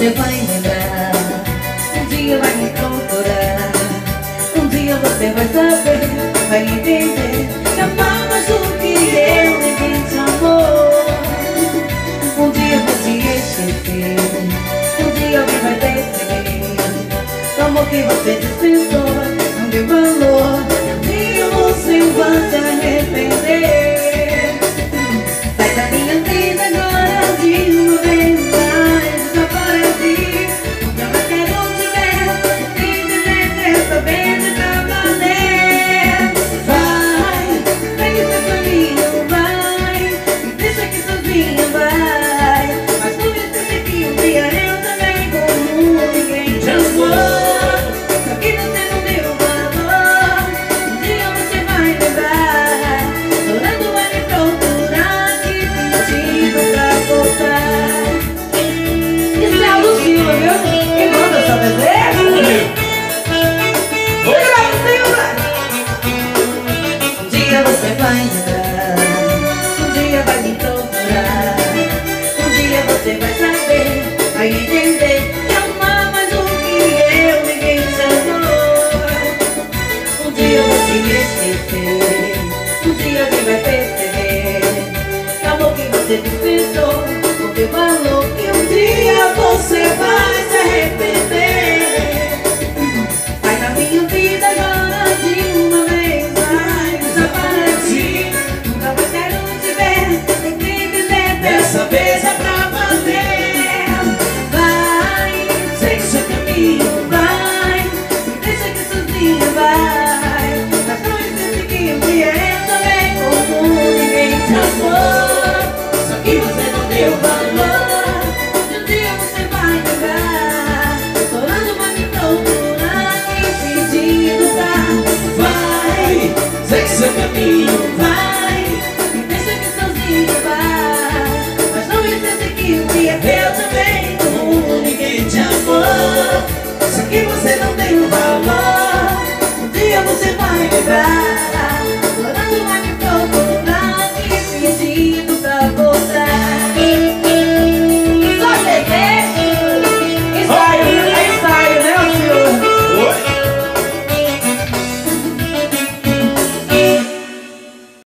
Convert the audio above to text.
você vai lembrar, um dia vai me procurar, um dia você vai saber, vai entender que amar mais do que eu ninguém te amou. Um dia vou te esquecer, um dia alguém vai perceber o amor que você dispensou não deu valor, e você vai se arrepender. Sai da minha vida agora de uma vez mais, desapareci. Nunca mais quero te ver, sem dizer dessa vez de pra valer. Vai, segue seu caminho, vai, me deixa aqui sozinha, vai. Mas não esquece que um dia eu também, como ninguém te amou. Só que você não deu valor, um dia você vai lembrar, chorando vai me procurar, te pedindo pra voltar. Isso é a Lucila, viu? Quem manda essa desejo? Um dia você vai lembrar, um dia vai me procurar, um dia você vai saber, vai entender que amar mais do que eu ninguém te amou. Um dia eu vou te esquecer, um dia alguém vai perceber que o amor que você dispensou não deu valor, e um dia você vai se arrepender. Sai da minha vida agora de uma vez mais, desapareci. Nunca mais quero te ver, tem que dizer dessa vez é pra valer. Vai, segue seu caminho, vai, me deixa aqui sozinha, vai. Mas não esquece que um dia eu também, como ninguém te amou. Só que você não deu valor, um dia você vai lembrar, chorando vai me procurar, me pedindo pra. Vai, segue seu caminho, vai, me deixa aqui sozinha, vai. Mas não esquece que um dia eu também, como ninguém te amou. Só que você não tem o valor, um dia você vai lembrar,